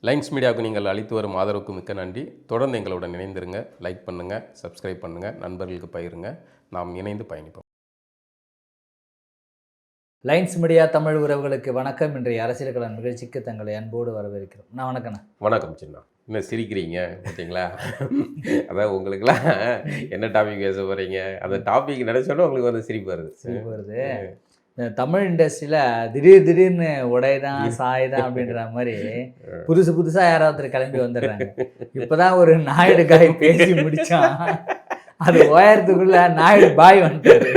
Lines மீடியாவுக்கு நீங்கள் அளித்து வரும் ஆதரவுக்கு மிக்க நன்றி. தொடர்ந்து எங்களுடன் இணைந்திருங்க. லைக் பண்ணுங்கள், சப்ஸ்கிரைப் பண்ணுங்கள், நண்பர்களுக்கு பகிருங்க. நாம் இணைந்து பயணிப்போம். லைன்ஸ் மீடியா தமிழ் உறவுகளுக்கு வணக்கம். இன்றைய அரசியல் களம் நிகழ்ச்சிக்கு தங்களை அன்போடு வரவேற்கிறோம். நான் வணக்கண்ணா. வணக்கம் சின்ன. இன்னும் சிரிக்கிறீங்க பார்த்தீங்களா? அதான் உங்களுக்குலாம் என்ன டாபிக் பேச போகிறீங்க, அந்த டாபிக் நினச்சோன்னா உங்களுக்கு வந்து சிரிப்பு வருது. இந்த தமிழ் இண்டஸ்ட்ரியில் திடீர்னு உடைதான் சாய்தான் அப்படின்ற மாதிரி புதுசாக யாராவது கிளம்பி வந்துடுறாங்க. இப்போதான் ஒரு நாயுடு காய் பேசி முடித்தான், அது உயரத்துக்குள்ள நாயுடு பாய் வந்துட்டாரு.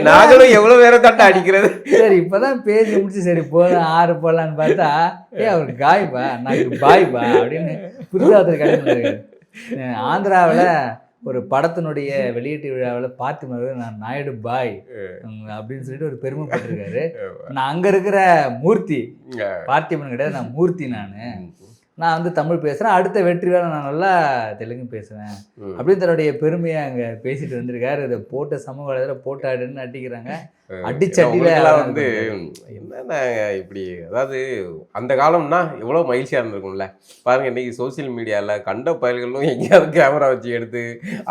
நாங்களும் எவ்வளவு பேரை தட்ட அடிக்கிறது. சரி, இப்பதான் பேசி முடிச்சு சரி போதும் ஆறு போடலான்னு பார்த்தா அவரு காய்பா நாக்கு பாய்பா அப்படின்னு புதுசாக கிளம்பி. ஆந்திராவில் ஒரு படத்தினுடைய வெளியீட்டு விழாவில் பார்த்து நான் நாயுடு பாய் அப்படின்னு சொல்லிட்டு ஒரு பெருமைப்பட்டிருக்காரு. நான் அங்கே இருக்கிற மூர்த்தி, பார்த்திபன் கிடையாது, நான் மூர்த்தி. நான் வந்து தமிழ் பேசுகிறேன், அடுத்த வெற்றி வேலை நான் நல்லா தெலுங்கு பேசுவேன் அப்படின்னு தன்னுடைய பெருமையை அங்கே பேசிட்டு வந்திருக்காரு. இதை போட்ட சமூக வலைதளத்தில் போட்டாடுன்னு அடிக்கிறாங்க. அடிச்சட்டியில் வந்து என்னென்ன இப்படி, அதாவது அந்த காலம்னா எவ்வளோ மகிழ்ச்சியாக இருந்திருக்கும்ல பாருங்கள். இன்றைக்கி சோசியல் மீடியாவில் கண்ட பயல்களும் எங்கேயாவது கேமரா வச்சு எடுத்து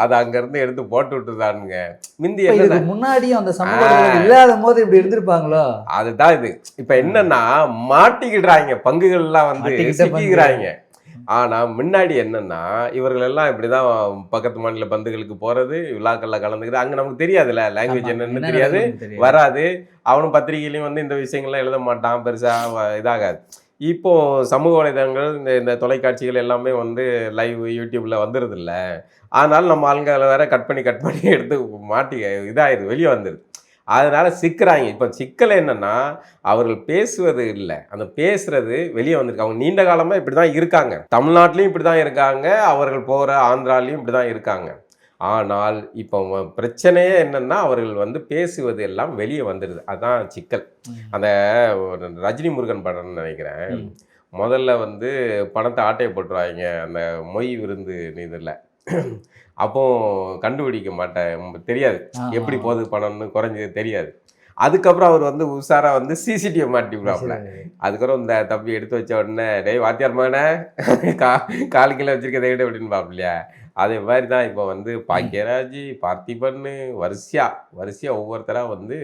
அதை அங்கேருந்து எடுத்து போட்டு விட்டுதானுங்க. முந்தி முன்னாடியும் அந்த சமூக இல்லாத போது இப்படி இருந்திருப்பாங்களோ, அதுதான் இது. இப்போ என்னன்னா மாட்டிக்கிடுறாங்க, பங்குகள்லாம் வந்து சிக்கிக்கிறாங்க. ஆனால் முன்னாடி என்னன்னா இவர்கள் எல்லாம் இப்படிதான் பக்கத்து மாநில பந்துகளுக்கு போகிறது, விழாக்கள்ல கலந்துக்கிறது. அங்கே நமக்கு தெரியாதுல்ல, லாங்குவேஜ் என்னன்னு தெரியாது, வராது. அவனும் பத்திரிகையிலையும் வந்து இந்த விஷயங்கள்லாம் எழுத மாட்டான், பெருசாக இதாகாது. இப்போ சமூக வலைதளங்கள் இந்த தொலைக்காட்சிகள் எல்லாமே வந்து லைவ் யூடியூப்ல வந்துடுது இல்லை. அதனால நம்ம ஆளுங்களை வேற கட் பண்ணி எடுத்து மாட்டி இதாகிடுது, வெளியே வந்துடுது. அதனால சிக்கிறாங்க. இப்போ சிக்கல் என்னன்னா அவர்கள் பேசுவது இல்லை, அந்த பேசுறது வெளியே வந்திருக்கு. அவங்க நீண்ட காலமாக இப்படி தான் இருக்காங்க, தமிழ்நாட்டிலையும் இப்படி தான் இருக்காங்க, அவர்கள் போகிற ஆந்திராலையும் இப்படி தான் இருக்காங்க. ஆனால் இப்போ பிரச்சனையே என்னன்னா அவர்கள் வந்து பேசுவது எல்லாம் வெளியே வந்துடுது, அதுதான் சிக்கல். அந்த ரஜினி முருகன் படம்னு நினைக்கிறேன், முதல்ல வந்து பணத்தை ஆட்டையை போட்டுருவாங்க அந்த மொய் விருந்து இதில். அப்போ கண்டுபிடிக்க மாட்டேன், தெரியாது எப்படி போகுது பணம்னு, குறைஞ்சது தெரியாது. அதுக்கப்புறம் அவர் வந்து உஷாரா வந்து சிசிடிவி மாட்டி விடுவாப்புல. அதுக்கப்புறம் இந்த தப்பி எடுத்து வச்ச உடனே டேய் வாத்தியார்மான கால் கிலோ வச்சிருக்கதை விட அப்படின்னு பாப்பில்லையா. அதே மாதிரி தான் இப்போ வந்து பாக்கியராஜ், பார்த்திபன், வரிசையா ஒவ்வொருத்தராக வந்து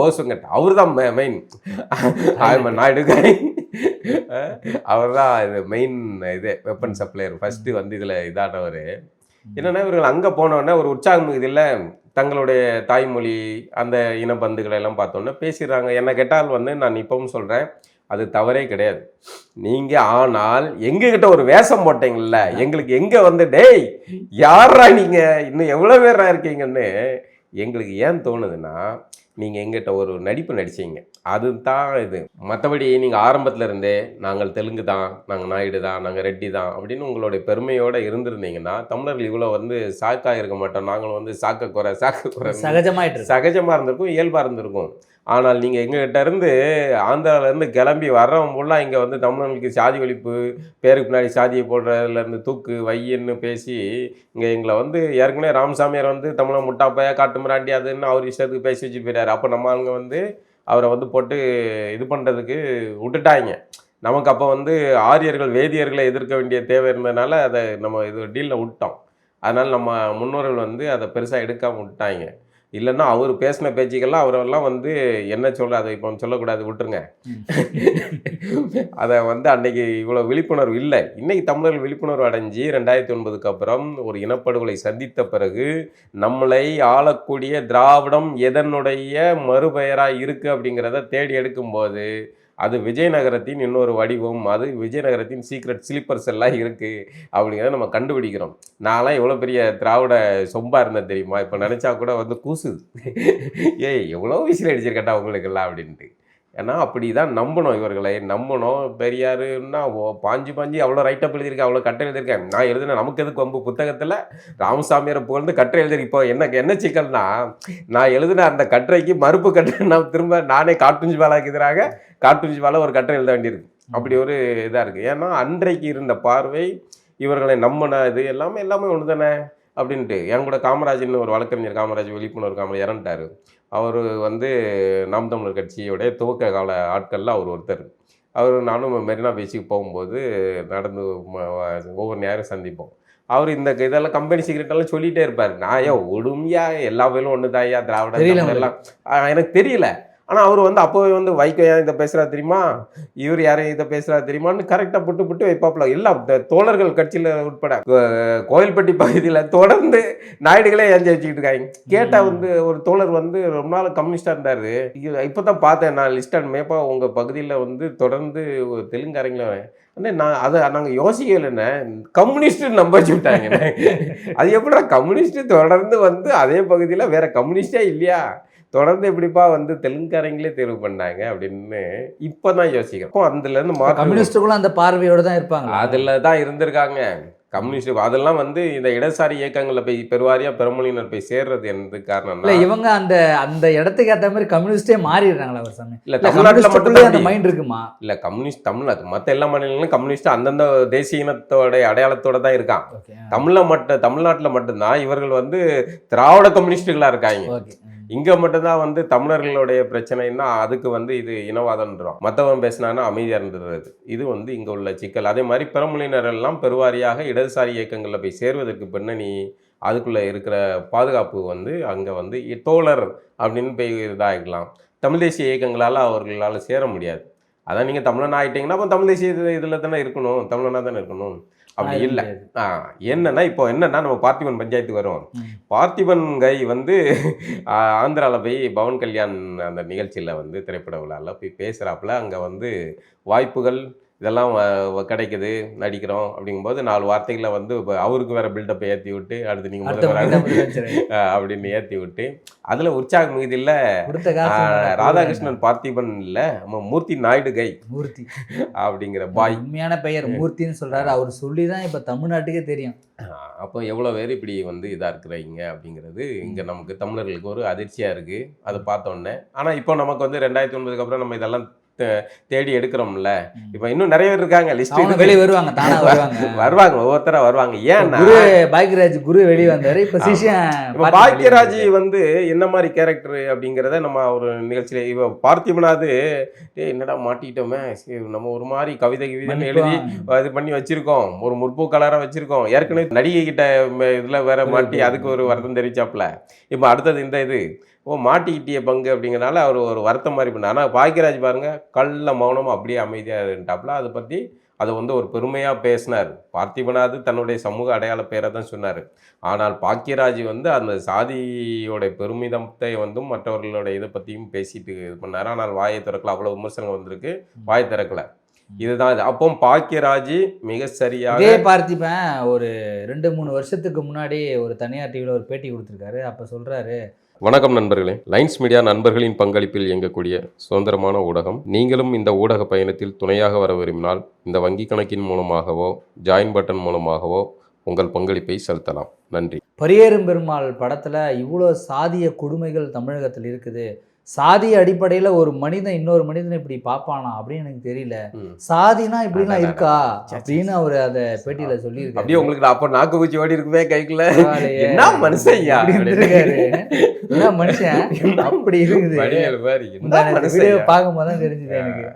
போசுங்கட் அவர் தான் மெயின் நாயுடுகாய், அவர் தான் இது மெயின் இது வெப்பன் சப்ளையர் ஃபர்ஸ்ட் வந்து இதில் இதானவர். என்னன்னா இவர்கள் அங்கே போனோடனே ஒரு உற்சாகம் இதில் தங்களுடைய தாய்மொழி அந்த இனப்பந்துகளை எல்லாம் பார்த்தோன்னே பேசிடுறாங்க. என்ன கேட்டால் வந்து நான் இப்பவும் சொல்கிறேன், அது தவறே கிடையாது. நீங்கள் ஆனால் எங்ககிட்ட ஒரு வேஷம் போட்டீங்கல்ல, எங்களுக்கு எங்கே வந்து டேய் யாரா நீங்கள் இன்னும் எவ்வளோ பேரா இருக்கீங்கன்னு எங்களுக்கு ஏன் தோணுதுன்னா, நீங்கள் எங்கிட்ட ஒரு நடிப்பு நடிச்சிங்க, அதுதான் இது. மற்றபடி நீங்கள் ஆரம்பத்தில் இருந்தே நாங்கள் தெலுங்கு தான், நாங்கள் நாயுடு தான், நாங்கள் ரெட்டி தான் அப்படின்னு உங்களுடைய பெருமையோடு இருந்திருந்தீங்கன்னா தமிழர்கள் இவ்வளோ வந்து சாக்காக இருக்க மாட்டோம். நாங்களும் வந்து சாக்க குறை சகஜமாக இருந்திருக்கும், இயல்பாக இருந்திருக்கும். ஆனால் நீங்கள் எங்ககிட்ட இருந்து ஆந்திராவிலேருந்து கிளம்பி வர்றவங்க ஃபுல்லாக இங்கே வந்து தமிழர்களுக்கு சாதி ஒழிப்பு, பேருக்கு பின்னாடி சாதியை போடுறதுலேருந்து தூக்கு வையன்னு பேசி இங்கே எங்களை வந்து ஏற்கனவே ராமசாமியார் வந்து தமிழை முட்டாப்பையா காட்டு மிராண்டி அதுன்னு அவர் இஷ்டத்துக்கு பேசி வச்சு போயிட்டார். அப்போ நம்ம ஆளுங்க வந்து அவரை வந்து போட்டு இது பண்ணுறதுக்கு விட்டுட்டாங்க. நமக்கு அப்போ வந்து ஆரியர்கள் வேதியர்களை எதிர்க்க வேண்டிய தேவை இருந்ததுனால அதை நம்ம இது டீலில் விட்டோம். அதனால் நம்ம முன்னோர்கள் வந்து அதை பெருசாக எடுக்காமல் விட்டாங்க. இல்லைன்னா அவர் பேசின பேச்சுக்கெல்லாம் அவரெல்லாம் வந்து என்ன சொல்கிற, அதை இப்போ சொல்லக்கூடாது விட்டுருங்க. அதை வந்து அன்னைக்கு இவ்வளோ விழிப்புணர்வு இல்லை. இன்றைக்கி தமிழர்கள் விழிப்புணர்வு அடைஞ்சு 2009 அப்புறம் ஒரு இனப்படுகொலை சந்தித்த பிறகு நம்மளை ஆளக்கூடிய திராவிடம் எதனுடைய மறுபெயராக இருக்குது அப்படிங்கிறத தேடி எடுக்கும்போது அது விஜயநகரத்தின் இன்னொரு வடிவம், அது விஜயநகரத்தின் சீக்ரெட் ஸ்லீப்பர்ஸ் எல்லாம் இருக்குது அப்படிங்கிறத நம்ம கண்டுபிடிக்கிறோம். நான்லாம் எவ்வளோ பெரிய திராவிட சொம்பாக இருந்தேன் தெரியுமா, இப்போ நினச்சா கூட வந்து கூசுது. எவ்வளோ விசில் அடிச்சிருக்கட்டா உங்களுக்கெல்லாம் அப்படின்ட்டு. ஏன்னா அப்படி தான் நம்பணும், இவர்களை நம்பணும். பெரியாருன்னா பாஞ்சு அவ்வளோ ரைட்டப் எழுதியிருக்கேன், அவ்வளோ கட்டை எழுதியிருக்கேன். நான் எழுதினேன் நமக்கு எதுக்கு வம்பு புத்தகத்தில் ராமசாமியாரை புகழ்ந்து கட்டுரை எழுதிருக்கேன். இப்போ என்ன சிக்கல்னா, நான் எழுதின அந்த கட்டுரைக்கு மறுப்பு கட்டுரை நான் திரும்ப நானே காட்டுஞ்சி பாலாக்கு எதிராக காட்டுஞ்சி பாலா ஒரு கட்டுரை எழுத வேண்டியிருக்கு. அப்படி ஒரு இதாக இருக்குது. ஏன்னா அன்றைக்கு இருந்த பார்வை, இவர்களை நம்பின இது எல்லாமே ஒன்று தானே அப்படின்ட்டு. என் கூட காமராஜ்னு ஒரு வழக்கறிஞர், காமராஜ் விழிப்புணர்வு காமராஜ் இறந்துட்டார். அவர் வந்து நாம் தமிழர் கட்சியோடைய துவக்க கால ஆட்களில் அவர் ஒருத்தர். நானும் மெரினா பீச்சுக்கு போகும்போது நடந்து ஒவ்வொரு நேரம் சந்திப்போம். அவர் இந்த இதெல்லாம் கம்பெனி சீக்ரெட்டெல்லாம் சொல்லிகிட்டே இருப்பார். நான் ஏன் ஒடுமையா எல்லா பேரும் ஒன்று தாயா திராவிட எல்லாம் எனக்கு தெரியல. ஆனால் அவர் வந்து அப்போவே வந்து வைகோ ஏன் இதை பேசுகிறா தெரியுமா, இவர் யாரையும் இதை பேசுகிறா தெரியுமான்னு கரெக்டாக புட்டு வைப்பாப்புல. எல்லாம் தோழர்கள் கட்சியில் உட்பட கோயில்பட்டி பகுதியில் தொடர்ந்து நாயுடுகளே ஏன் ஜெயிச்சுக்கிட்டு இருக்காங்க. கேட்டால் வந்து ஒரு தோழர் வந்து ரொம்ப நாள் கம்யூனிஸ்டாக இருந்தார். இப்போ தான் பார்த்தேன் நான் லிஸ்ட் மேப்பா உங்கள் பகுதியில் வந்து தொடர்ந்து தெலுங்காரங்களும் நாங்கள் யோசிக்கலைண்ணே, கம்யூனிஸ்ட் நம்ப வச்சு விட்டாங்கண்ணே. அது எப்படின்னா கம்யூனிஸ்ட் தொடர்ந்து வந்து அதே பகுதியில் வேற கம்யூனிஸ்டே இல்லையா, தொடர்ந்து எப்படிப்பா வந்து தெலுங்காரங்களே தேர்வு பண்ணாங்க அப்படின்னு இப்போதான் யோசிக்கிறோம். அதுலேருந்து கம்யூனிஸ்டுகளும் அந்த பார்வையோடு தான் இருப்பாங்க. அதில் தான் இருந்திருக்காங்க கம்யூனிஸ்ட். அதெல்லாம் வந்து இந்த இடதுசாரி இயக்கங்களில் போய் பெருவாரியாக பெருமொழியினர் போய் சேர்றது எந்த காரணம் இல்லை, இவங்க அந்த அந்த இடத்துக்கு ஏற்ற மாதிரி கம்யூனிஸ்டே மாறிடுறாங்களா ஒரு சமயம்? இல்லை தமிழ்நாட்டில் மட்டும் அந்த மைண்ட் இருக்குமா? இல்லை கம்யூனிஸ்ட் தமிழ்நாட்டு மற்ற எல்லா மாநிலங்களும் கம்யூனிஸ்ட் அந்தந்த தேசிய இனத்தோட அடையாளத்தோட தான் இருக்கான். தமிழ்நாட்டில் மட்டும்தான் இவர்கள் வந்து திராவிட கம்யூனிஸ்டுகளாக இருக்காங்க. இங்கே மட்டும்தான் வந்து தமிழர்களுடைய பிரச்சனைன்னா அதுக்கு வந்து இது இனவாதம்ன்றோம், மற்றவன் பேசினான்னா அமைதியாக இருந்துடுறது. இது வந்து இங்கே உள்ள சிக்கல். அதே மாதிரி பிறமொழியினர் எல்லாம் பெருவாரியாக இடதுசாரி இயக்கங்களில் போய் சேர்வதற்கு பின்னணி அதுக்குள்ளே இருக்கிற பாதுகாப்பு வந்து அங்கே வந்து தோழர் அப்படின்னு போய் இதாகிக்கலாம். தமிழ் தேசிய இயக்கங்களால் அவர்களால் சேர முடியாது. அதான் நீங்கள் தமிழன் ஆகிட்டீங்கன்னா அப்போ தமிழ் தேசிய இதில் தானே இருக்கணும், தமிழனாக தானே இருக்கணும். அப்படி இல்லை. என்னன்னா இப்போ என்னன்னா நம்ம பார்த்திபன் பஞ்சாயத்து வரும். பார்த்திபன் கை வந்து ஆந்திராவில் போய் பவன் கல்யாண் அந்த நிகழ்ச்சியில் வந்து திரைப்பட விழாவில் போய் பேசுகிறாப்புல. அங்கே வந்து வாய்ப்புகள் இதெல்லாம் கிடைக்குது, நடிக்கிறோம் அப்படிங்கும்போது 4 வார்த்தைகளை வந்து அவருக்கு வேற பில்டப்பை ஏற்றி விட்டு அடுத்து நீங்கள் முதல்வர் அப்படின்னு ஏற்றி விட்டு அதில் உற்சாக மிகுதியில் ராதாகிருஷ்ணன் பார்த்திபன் இல்லை மூர்த்தி நாயுடு கை மூர்த்தி அப்படிங்கிற பாய் உண்மையான பெயர் மூர்த்தின்னு சொல்கிறாரு. அவர் சொல்லி தான் இப்போ தமிழ்நாட்டுக்கே தெரியும். அப்போ எவ்வளோ பேர் இப்படி வந்து இதாக இருக்கிறீங்க அப்படிங்கிறது இங்கே நமக்கு தமிழர்களுக்கு ஒரு அதிர்ச்சியாக இருக்குது அதை பார்த்தோன்னே. ஆனால் இப்போ நமக்கு வந்து 2009 அப்புறம் நம்ம இதெல்லாம் தேடி எடுக்கிறோம்ல. இப்ப இன்னும் நிறைய பேர் இருக்காங்க, லிஸ்ட் வெளியே வருவாங்க, வருவாங்க ஒவ்வொருத்தரா வருவாங்க. ஏன்னா பாக்யராஜ் குரு வெளியே வந்தாரு. இப்ப பாக்யராஜ் வந்து என்ன மாதிரி கேரக்டர் அப்படிங்கிறத நம்ம ஒரு நிகழ்ச்சியில இப்ப பார்த்திபனாது என்னடா மாட்டிட்டோமே, நம்ம ஒரு மாதிரி கவிதை எழுதி இது பண்ணி வச்சிருக்கோம், ஒரு முற்போக்காளராக வச்சிருக்கோம். ஏற்கனவே நடிகை கிட்ட இதுல வேற மாட்டி அதுக்கு ஒரு வருத்தம் தெரிவிச்சாப்புல. இப்ப அடுத்தது இந்த இது மாட்டிக்கிட்டிய பங்கு அப்படிங்கிறனால அவர் ஒரு வருத்தம் மாதிரி பண்ணார். ஆனால் பாக்யராஜ் பாருங்க கள்ள மௌனமாக அப்படியே அமைதியாக இருந்தாப்புல. அதை பற்றி அதை வந்து ஒரு பெருமையாக பேசினார். பார்த்திபனாது தன்னுடைய சமூக அடையாள பேரை தான் சொன்னார். ஆனால் பாக்யராஜ் வந்து அந்த சாதியோட பெருமிதத்தை வந்து மற்றவர்களோட இதை பற்றியும் பேசிட்டு இது பண்ணார். ஆனால் வாயை திறக்கல, அவ்வளோ விமர்சனம் வந்திருக்கு, வாயை திறக்கல. இதுதான் இது. அப்போ பாக்யராஜ் மிக சரியாக பார்த்திபன் ஒரு 2-3 வருஷத்துக்கு முன்னாடி ஒரு தனியார் டிவியில் ஒரு பேட்டி கொடுத்துருக்காரு. அப்போ சொல்கிறாரு, வணக்கம் நண்பர்களே, லைன்ஸ் மீடியா நண்பர்களின் பங்களிப்பில் இயங்கக்கூடிய சுதந்திரமான ஊடகம். நீங்களும் இந்த ஊடக பயணத்தில் துணையாக வர விரும்பினால் இந்த வங்கி கணக்கின் மூலமாகவோ ஜாயின் பட்டன் மூலமாகவோ உங்கள் பங்களிப்பை செலுத்தலாம். நன்றி. பரியேறும் பெருமாள் படத்தில் இவ்வளோ சாதிய கொடுமைகள் தமிழகத்தில் இருக்குது. சாதிய அடிப்படையில் ஒரு மனிதன் இன்னொரு மனிதனை இப்படி பார்ப்பானா அப்படின்னு எனக்கு தெரியல. சாதினா இப்படிலாம் இருக்கா அப்படின்னு அவர் அதை பேட்டியில சொல்லியிருக்காரு. அப்படியே உங்களுக்கு அப்போ நாக்கு குச்சி ஓடி இருக்குமே கைக்குள்ள, என்ன மனுஷன் என்ன மனுஷன் அப்படி இருக்குது. பார்க்கும் போதுதான் தெரிஞ்சுது எனக்கு.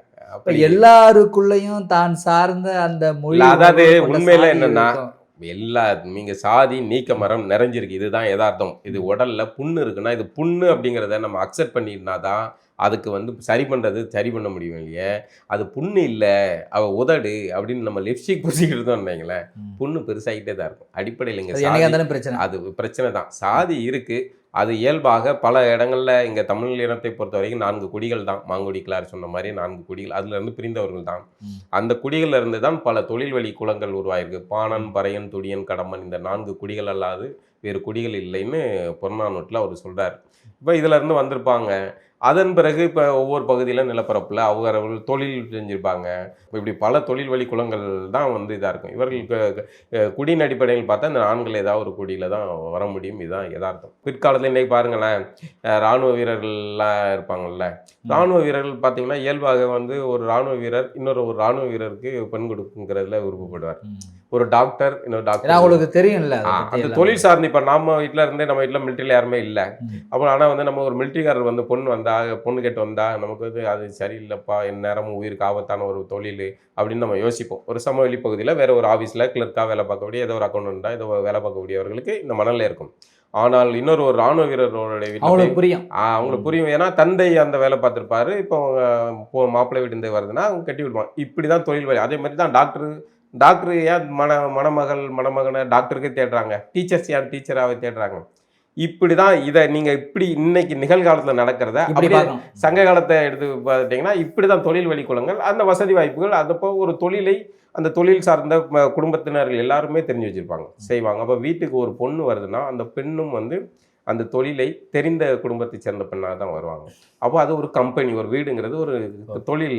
எல்லாருக்குள்ளயும் தான் சார்ந்த அந்த மொழி, அதாவது உண்மையில என்னன்னா எல்லா நீங்க சாதி நீக்க மரம் நிறைஞ்சிருக்கு. இதுதான் யதார்த்தம். இது உடல்ல புண்ணு இருக்குன்னா இது புண்ணு அப்படிங்கிறத நம்ம அக்செப்ட் பண்ணிருந்தா தான் அதுக்கு வந்து சரி பண்ண முடியும் இல்லையே. அது புண்ணு இல்லை அவ உதடு அப்படின்னு நம்ம லிப்ஸ்டிக் பூசிக்கிட்டு இருந்தோம் வைங்களேன், புண்ணு பெருசாகிட்டே தான் இருக்கும். அடிப்படையில் இங்கே பிரச்சனை, அது பிரச்சனை தான். சாதி இருக்கு, அது இயல்பாக பல இடங்கள்ல இங்கே தமிழ் இனத்தை பொறுத்த வரைக்கும் 4 குடிகள் தான். மாங்குடி கிளார் சொன்ன மாதிரி 4 குடிகள், அதுல இருந்து பிரிந்தவர்கள் தான். அந்த குடிகள்ல இருந்து தான் பல தொழில்வழி குலங்கள் உருவாயிருக்கு. பாணன், பறையன், துடியன், கடம்பன், இந்த 4 குடிகள் அல்லாது வேறு குடிகள் இல்லைன்னு புறநானூற்றில் அவர் சொல்றார். இப்போ இதுல இருந்து வந்திருப்பாங்க. அதன் பிறகு இப்போ ஒவ்வொரு பகுதியில் நிலப்பரப்பில் அவர்கள் தொழில் செஞ்சுருப்பாங்க. இப்படி பல தொழில் வழி குலங்கள் தான் வந்து இதாக இருக்கும். இவர்களுக்கு குடியின் அடிப்படையில் பார்த்தா இந்த ஆண்கள் ஏதாவது ஒரு குடியில் தான் வர முடியும். இதுதான் யதார்த்தம். பிற்காலத்தில் இன்றைக்கி பாருங்களேன், இராணுவ வீரர்கள்லாம் இருப்பாங்கள்ல, இராணுவ வீரர்கள் பார்த்தீங்கன்னா இயல்பாக வந்து ஒரு இராணுவ வீரர் இன்னொரு ஒரு இராணுவ வீரருக்கு பெண் கொடுக்குங்கிறதுல விருப்பப்படுவார். ஒரு டாக்டர், இன்னொரு ஏன்னா டாக்டர். உங்களுக்கு தெரியும்ல அதை பத்தி அந்த எல்லாம். தொழில் சார்ந்து இப்போ நம்ம வீட்டில் இருந்தே நம்ம வீட்டில் மிலிட்டரியில் யாருமே இல்லை. ம். அப்புறம் ஆனால் வந்து நம்ம ஒரு மிலிட்டரிக்காரர் வந்து பொண்ணு கேட்டு வந்தா நமக்கு வந்து அது சரியில்லைப்பா, எந்நேரமும் உயிருக்கு ஆபத்தான ஒரு தொழில் அப்படின்னு நம்ம யோசிப்போம். ஒரு சமவெளி பகுதியில் வேற ஒரு ஆஃபீஸில் கிளர்க்காக வேலை பார்க்கக்கூடிய ஏதோ ஒரு அக்கௌண்டண்டா ஏதோ வேலை பார்க்கக்கூடியவர்களுக்கு இந்த மனநிலை இருக்கும். ஆனால் இன்னொரு ஒரு ராணுவ வீரர்களுடைய வீட்டில் அவங்களுக்கு புரியும். அவங்களுக்கு புரியும். ஏன்னா தந்தை அந்த வேலை பார்த்துருப்பாரு. இப்போ மாப்பிள்ளை வீட்டு வருதுன்னா அவங்க கட்டி விடுவாங்க. இப்படி தான் தொழில் வேலை. அதே மாதிரி தான் டாக்டர் ஏன் மணமகனை டாக்டருக்கே தேடுறாங்க. டீச்சர்ஸ் ஏன் டீச்சராகவே தேடுறாங்க. இப்படி தான் இதை நீங்கள் இப்படி இன்னைக்கு நிகழ்காலத்தில் நடக்கிறத இப்படி அப்படியே பார்க்கணும். சங்க காலத்தை எடுத்து பார்த்துட்டிங்கன்னா இப்படி தான் தொழில் வழிக்குலங்கள், அந்த வசதி வாய்ப்புகள், அதப்போ ஒரு தொழிலை அந்த தொழில் சார்ந்த குடும்பத்தினர்கள் எல்லாருமே தெரிஞ்சு வச்சுருப்பாங்க, செய்வாங்க. அப்போ வீட்டுக்கு ஒரு பொண்ணு வருதுன்னா அந்த பெண்ணும் வந்து அந்த தொழிலை தெரிந்த குடும்பத்தை சேர்ந்த பெண்ணாக தான் வருவாங்க. அப்போ அது ஒரு கம்பெனி, ஒரு வீடுங்கிறது ஒரு தொழில்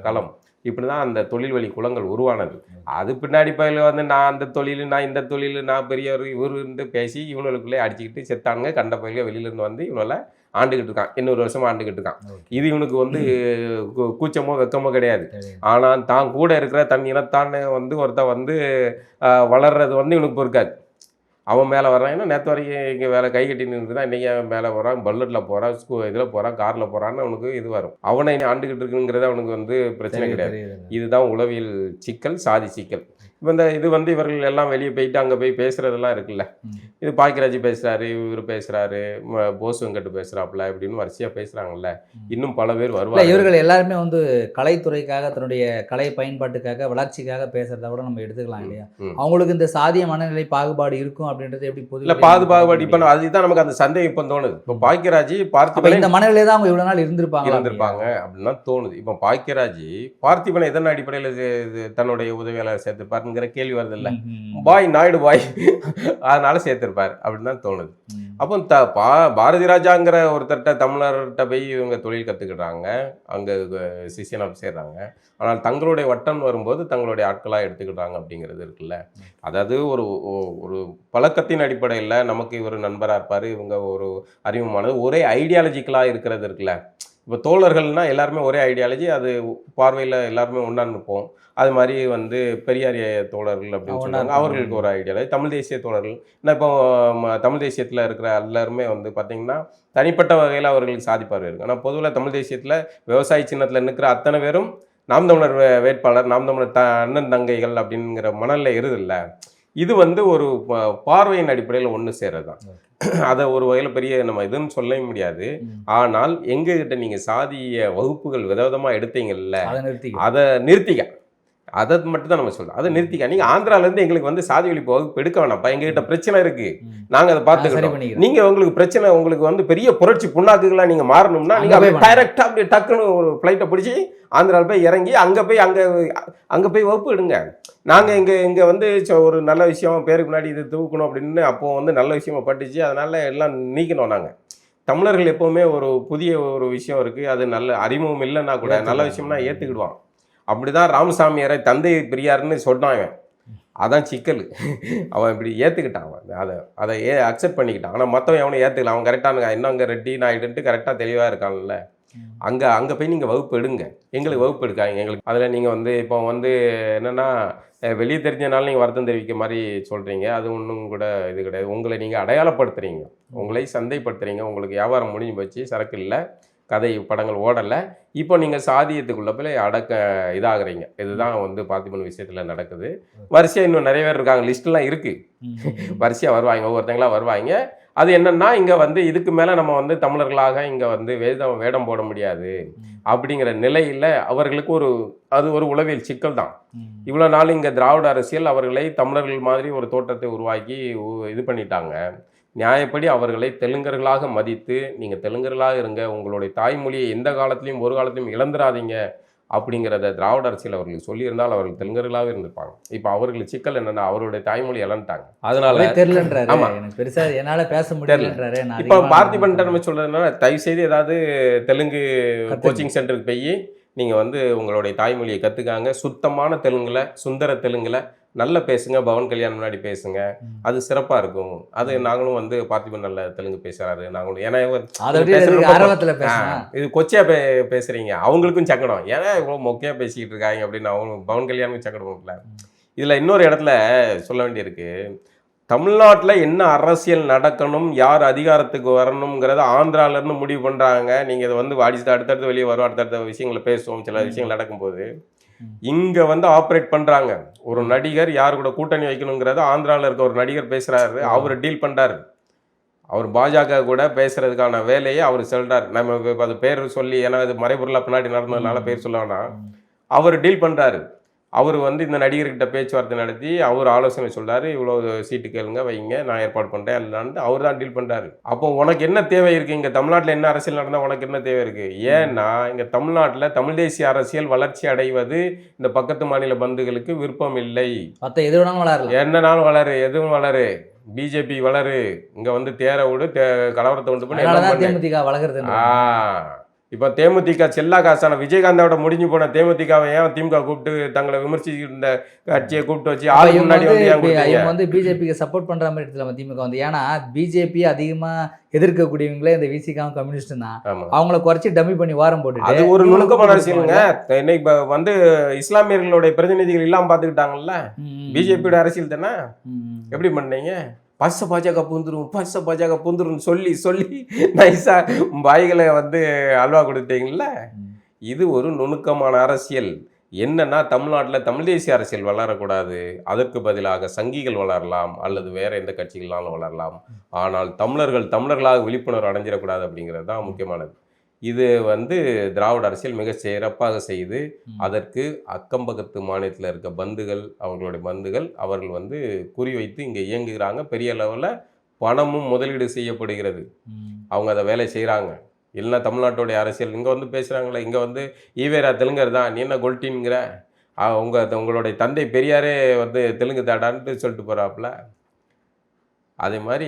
களம். இப்படி தான் அந்த தொழில் வழி குலங்கள் உருவானது. அது பின்னாடி பயில வந்து நான் அந்த தொழில், நான் இந்த தொழில், நான் பெரியவர் இவருன்னு பேசி இவனுக்குள்ளே அடிச்சுக்கிட்டு செத்தானுங்க. கண்ட பயில வெளியிலேருந்து வந்து இவனால ஆண்டுகிட்டு இருக்கான், 800 வருஷமா ஆண்டுகிட்டு இருக்கான். இது இவனுக்கு வந்து கூச்சமோ வெக்கமோ கிடையாது. ஆனால் தான் கூட இருக்கிற தன் இனத்தான வந்து ஒருத்தன் வந்து வளர்றது வந்து இவனுக்கு பொறுக்காது. அவன் மேலே வர்றான். ஏன்னா நேற்று வரைக்கும் இங்கே வேலை கை கட்டி நின்று தான் இன்றைக்கி மேலே போகிறான், பல்லட்டில் போகிறான், இதில் போகிறான், காரில் போகிறான்னு அவனுக்கு இது வரும். அவனை ஆண்டுகிட்டு இருக்குங்கிறது அவனுக்கு வந்து பிரச்சனை கிடையாது. இதுதான் உளவியல் சிக்கல், சாதி சிக்கல். இப்போ இது வந்து இவர்கள் எல்லாம் வெளியே போயிட்டு அங்கே போய் பேசுகிறதெல்லாம் இருக்குல்ல. இது பாக்கியராஜ் பேசுகிறாரு, இவர் பேசுகிறாரு, போஸ் வெங்கட் பேசுகிறாப்புல இப்படின்னு வரிசையாக பேசுகிறாங்கல்ல. இன்னும் பல பேர் வருவாங்க. இவர்கள் எல்லாருமே வந்து கலைத்துறைக்காக, தன்னுடைய கலை பயன்பாட்டுக்காக, வளர்ச்சிக்காக பேசுறத கூட நம்ம எடுத்துக்கலாம் இல்லையா? அவங்களுக்கு இந்த சாதிய மனநிலை பாகுபாடு இருக்கும் அப்படின்றது எப்படி பொது? இல்லை, பாகுபாடு இப்போ அதுதான் நமக்கு அந்த சந்தேகம் இப்போ தோணுது. இப்போ பாக்கியராஜ் பார்த்திபன் இந்த மனநிலை தான் அவங்க இவ்வளவு நாள் இருந்திருப்பாங்க அப்படின்னா தோணுது. இப்போ பாக்கியராஜ் பார்த்திபனை எதன் அடிப்படையில் தன்னுடைய உதவியாளர் சேர்த்துப்பாருங்கிற கேள்வி வருது இல்லை. நாயுடு பாய் அதனால சேர்த்திருப்பார் அப்படின்னு தான் தோணுது. அப்போ பாரதி ராஜாங்கிற ஒருத்தர்கிட்ட தமிழர்கிட்ட போய் இவங்க தொழில் கற்றுக்கிட்டாங்க, அங்கே சிஷியனாக சேர்றாங்க. ஆனால் தங்களுடைய வட்டம் வரும்போது தங்களுடைய ஆட்களாக எடுத்துக்கிட்டாங்க அப்படிங்கிறது இருக்குல்ல. அதாவது ஒரு பழக்கத்தின் அடிப்படையில் நமக்கு இவர் நண்பராக இருப்பார், இவங்க ஒரு அறிமுகமானது ஒரே ஐடியாலஜிக்கலாக இருக்கிறது இருக்குல்ல. இப்போ தோழர்கள்னா எல்லாருமே ஒரே ஐடியாலஜி, அது பார்வையில் எல்லாருமே ஒன்றா நிற்போம். அது மாதிரி வந்து பெரியாரிய தோழர்கள் அப்படின்னு சொல்லுவாங்க, அவர்களுக்கு ஒரு ஐடியாலஜி. தமிழ் தேசிய தோழர்கள் இப்போ தமிழ் தேசியத்தில் இருக்கிற எல்லாருமே வந்து பார்த்திங்கன்னா தனிப்பட்ட வகையில் அவர்களுக்கு சாதிப்பார் இருக்கு. ஆனால் பொதுவில் தமிழ் தேசியத்தில் விவசாய சின்னத்தில் நிற்கிற அத்தனை பேரும் நாம் தமிழர் வேட்பாளர், நாம் தமிழர் அண்ணன் தங்கைகள் அப்படிங்கிற மணலில் இருதில்ல. இது வந்து ஒரு பார்வையின் அடிப்படையில் ஒன்று சேர்றது தான். அதை ஒரு வகையில் பெரிய நம்ம இதுன்னு சொல்ல முடியாது. ஆனால் எங்ககிட்ட நீங்கள் சாதிய வகுப்புகள் விதவிதமாக எடுத்தீங்கல்ல, அதை நிறுத்திக்க. அதை மட்டும் தான் நம்ம சொல்றோம், அதை நிறுத்திக்க. நீங்க ஆந்திராலேருந்து எங்களுக்கு வந்து சாதி ஒழிப்பு வகுப்பு எடுக்க வேணாம்ப்பா, எங்ககிட்ட பிரச்சனை இருக்கு, நாங்கள் அதை பார்த்துக்கிறோம். நீங்க உங்களுக்கு பிரச்சனை, உங்களுக்கு வந்து பெரிய புரட்சி புண்ணாக்குகளாக நீங்க மாறணும்னா நீங்க அப்படியே டைரக்டா அப்படியே டக்குன்னு ஒரு ஃப்ளைட்டை பிடிச்சி ஆந்திராவில் போய் இறங்கி அங்கே போய் வகுப்பு எடுங்க. நாங்கள் இங்கே வந்து ஒரு நல்ல விஷயம் பேருக்கு முன்னாடி இது தூக்கணும் அப்படின்னு அப்போ வந்து நல்ல விஷயமா பட்டுச்சு, அதனால எல்லாம் நீக்கணும். நாங்கள் தமிழர்கள் எப்போவுமே ஒரு புதிய ஒரு விஷயம் இருக்குது, அது நல்ல அறிமுகம் இல்லைன்னா கூட நல்ல விஷயம்னா ஏற்றுக்கிடுவான். அப்படி தான் ராமசாமியாரை தந்தை பெரியார்னு சொன்னாங்க. அதான் சிக்கல். அவன் இப்படி ஏற்றுக்கிட்டான், அவன் அதை அக்செப்ட் பண்ணிக்கிட்டான். ஆனால் மற்றவன் அவனை ஏற்றுக்கலாம். அவன் கரெக்டாக இன்னும் அங்கே ரெட்டி நாயுடுன்ட்டு கரெக்டாக தெளிவாக இருக்கான்ல. அங்கே போய் நீங்கள் வகுப்பு எடுங்க, எங்களுக்கு வகுப்பு எடுக்காங்க. எங்களுக்கு அதில் நீங்கள் வந்து இப்போ வந்து என்னென்னா வெளியே தெரிஞ்சனால நீங்கள் வருத்தம் தெரிவிக்க மாதிரி சொல்கிறீங்க, அது ஒன்றும் கூட இது கிடையாது. உங்களை நீங்கள் அடையாளப்படுத்துகிறீங்க, உங்களை சந்தைப்படுத்துகிறீங்க. உங்களுக்கு வியாபாரம் முடிஞ்சு போச்சு, சரக்கு இல்லை, கதை படங்கள் ஓடலை. இப்போ நீங்கள் சாதியத்துக்குள்ளே போய் இதாகிறீங்க. இதுதான் வந்து பார்த்திபன் விஷயத்தில் நடக்குது. வரிசையாக இன்னும் நிறைய பேர் இருக்காங்க, லிஸ்ட்லாம் இருக்குது, வரிசையாக வருவாங்க, ஒவ்வொருத்தங்களாக வருவாங்க. அது என்னன்னா இங்கே வந்து இதுக்கு மேலே நம்ம வந்து தமிழர்களாக இங்கே வந்து வேடம் போட முடியாது அப்படிங்கிற நிலையில் அவர்களுக்கு அது ஒரு உளவியல் சிக்கல் தான். இவ்வளோ நாள் இங்கே திராவிட அரசியல் அவர்களை தமிழர்கள் மாதிரி ஒரு தோற்றத்தை உருவாக்கி இது பண்ணிட்டாங்க. நியாயப்படி அவர்களை தெலுங்கர்களாக மதித்து நீங்கள் தெலுங்கர்களாக இருங்க, உங்களுடைய தாய்மொழியை எந்த காலத்திலையும் ஒரு காலத்திலையும் இழந்துடாதீங்க அப்படிங்கிறத திராவிட அரசியல் அவர்களுக்கு சொல்லியிருந்தால் அவர்கள் தெலுங்கர்களாகவே இருந்திருப்பாங்க. இப்போ அவர்களுக்கு சிக்கல் என்னன்னா அவருடைய தாய்மொழி இழந்துட்டாங்க, அதனால தெரியலன்றாரு. ஆமா, பெருசா என்னால பேச முடியலன்றாரு. இப்போ பார்த்திபன் நம்ம சொல்றதுன்னா தயவு செய்து ஏதாவது தெலுங்கு கோச்சிங் சென்டருக்கு போய் நீங்கள் வந்து உங்களுடைய தாய்மொழியை கற்றுக்காங்க. சுத்தமான தெலுங்குல, சுந்தர தெலுங்குல நல்லா பேசுங்க, பவன் கல்யாணம் முன்னாடி பேசுங்க, அது சிறப்பாக இருக்கும். அது நாங்களும் வந்து பார்த்திபன் நல்ல தெலுங்கு பேசுகிறாரு, நாங்களும் ஏன்னா இது கொச்சையா பேசுகிறீங்க, அவங்களுக்கும் சங்கடம், ஏன்னா இவ்வளோ மொக்கையாக பேசிக்கிட்டு இருக்காங்க அப்படின்னு அவங்க பவன் கல்யாணுக்கும் சங்கடம் இல்லை. இதில் இன்னொரு இடத்துல சொல்ல வேண்டியிருக்கு, தமிழ்நாட்டில் என்ன அரசியல் நடக்கணும், யார் அதிகாரத்துக்கு வரணுங்கிறத ஆந்திராவிலேருந்து முடிவு பண்ணுறாங்க. நீங்கள் இதை வந்து வாடிச்சு அடுத்தடுத்து வெளியே வரும், அடுத்தடுத்த விஷயங்களை பேசுவோம், சில விஷயங்கள் நடக்கும்போது இங்கே வந்து ஆப்ரேட் பண்ணுறாங்க. ஒரு நடிகர் யார் கூட கூட்டணி வைக்கணுங்கிறத ஆந்திராவில் இருக்க ஒரு நடிகர் பேசுகிறாரு, அவர் டீல் பண்ணுறாரு. அவர் பாஜக கூட பேசுறதுக்கான வேலையை அவர் சொல்கிறார். நம்ம அது பேர் சொல்லி, ஏன்னா அது மறைபொருளாக பின்னாடி நடந்ததுனால பேர் சொல்ல வேணாம். அவர் டீல் பண்ணுறாரு. அவர் வந்து இந்த நடிகர்கிட்ட பேச்சுவார்த்தை நடத்தி அவர் ஆலோசனை சொல்றாரு, இவ்வளோ சீட்டு கேளுங்க வைங்க, நான் ஏற்பாடு பண்ணுறேன் எல்லான்னு அவர் தான் டீல் பண்ணுறாரு. அப்போ உனக்கு என்ன தேவை இருக்குது? இங்கே தமிழ்நாட்டில் என்ன அரசியல் நடந்தால் உனக்கு என்ன தேவை இருக்குது? ஏன்னா இங்கே தமிழ்நாட்டில் தமிழ் தேசிய அரசியல் வளர்ச்சி அடைவது இந்த பக்கத்து மாநில பந்துகளுக்கு விருப்பம் இல்லை. மற்ற எது வேணாலும் வளரலாம், என்னன்னாலும் வளரு, எதுவும் வளரு, பிஜேபி வளரு, இங்கே வந்து தேர விடு, கலவரத்தை உண்டு பண்ணி தேமுதிக வளர்கிறது. இப்போ தேமுதிக செல்லா காசான விஜயகாந்தோட முடிஞ்சு போன தேமுதிகவை ஏன் திமுக கூப்பிட்டு தங்களை விமர்சிக்கிற இந்த கட்சியை கூப்பிட்டு வச்சு ஆளுக்கு முன்னாடி வந்து பிஜேபிக்கு சப்போர்ட் பண்ற மாதிரி இடத்துல திமுக வந்து, ஏன்னா பிஜேபி அதிகமா எதிர்க்கக்கூடியவங்களே இந்த விசிகாவும் கம்யூனிஸ்ட் தான், அவங்கள குறைச்சி டம்மி பண்ணி வாரம் போட்டு அது ஒரு நுணுக்கமான அரசியலுங்க. இன்னைக்கு வந்து இஸ்லாமியர்களுடைய பிரதிநிதிகள் இல்லாம பாத்துக்கிட்டாங்கல்ல, பிஜேபியோட அரசியல் தானே. எப்படி பண்ணீங்க? பச பாஜக பூந்துரும் சொல்லி சொல்லி நைஸா பாய்களை வந்து அல்வா கொடுத்தீங்கல்ல. இது ஒரு நுணுக்கமான அரசியல். என்னன்னா தமிழ்நாட்டில் தமிழ் தேசிய அரசியல் வளரக்கூடாது, அதற்கு பதிலாக சங்கிகள் வளரலாம் அல்லது வேற எந்த கட்சிகள்னாலும் வளரலாம், ஆனால் தமிழர்களாக விழிப்புணர்வு அடைஞ்சிடக்கூடாது அப்படிங்கிறது தான் முக்கியமானது. இது வந்து திராவிட அரசியல் மிக சிறப்பாக செய்து அதற்கு அக்கம்பக்கத்து மாநிலத்தில் இருக்க பந்துகள், அவர்களுடைய பந்துகள் அவர்கள் வந்து குறிவைத்து இங்கே இயங்குகிறாங்க. பெரிய லெவலில் பணமும் முதலீடு செய்யப்படுகிறது, அவங்க அதை வேலை செய்கிறாங்க. இல்லைன்னா தமிழ்நாட்டுடைய அரசியல் இங்கே வந்து பேசுகிறாங்களே, இங்கே வந்து ஈவேரா தெலுங்கர் தான், நீ என்ன கொல்ட்டின்ங்கிற, உங்களுடைய தந்தை பெரியாரே வந்து தெலுங்கு தாடான்ட்டு சொல்லிட்டு போகிறாப்புல. அதே மாதிரி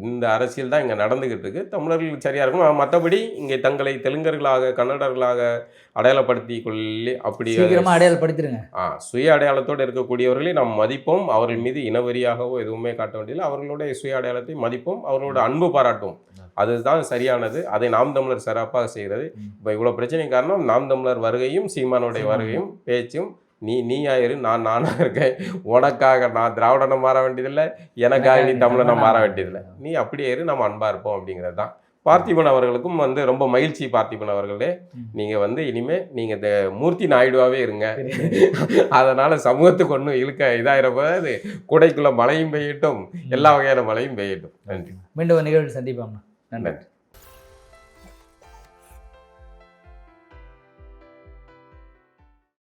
இந்த அரசியல் தான் இங்கே நடந்துக்கிட்டு இருக்கு. தமிழர்களுக்கு சரியாக இருக்கும். மற்றபடி இங்கே தங்களை தெலுங்கர்களாக கன்னடர்களாக அடையாளப்படுத்தி கொள்ளி அப்படி அடையாளப்படுத்திடுங்க. சுய அடையாளத்தோடு இருக்கக்கூடியவர்களை நாம் மதிப்போம். அவர்கள் மீது இனவெறியாகவோ எதுவுமே காட்ட வேண்டியதில்லை. அவர்களுடைய சுய அடையாளத்தை மதிப்போம், அவர்களோட அன்பு பாராட்டும். அதுதான் சரியானது. அதை நாம் தமிழர் சிறப்பாக செய்கிறது. இப்போ இவ்வளோ பிரச்சனை காரணம் நாம் தமிழர் வருகையும் சீமானுடைய வருகையும் பேச்சும். நீயா இரு, நானாக இருக்கேன், உனக்காக நான் திராவிடனை மாற வேண்டியதில்லை, எனக்காக நீ தமிழனை மாற வேண்டியதில்லை, நீ அப்படியே இரு, நம்ம அன்பா இருப்போம் அப்படிங்கிறது தான். பார்த்திபன் அவர்களுக்கும் வந்து ரொம்ப மகிழ்ச்சி. பார்த்திபன் அவர்களே, நீங்கள் வந்து இனிமேல் நீங்கள் இந்த மூர்த்தி நாயுடுவாகவே இருங்க. அதனால் சமூகத்துக்கு ஒன்றும் இதாகிற போது குடைக்குள்ள மழையும் பெய்யட்டும், எல்லா வகையான மழையும் பெய்யட்டும். நன்றி. மீண்டும் நிகழ்வு சந்திப்போம். நன்றி.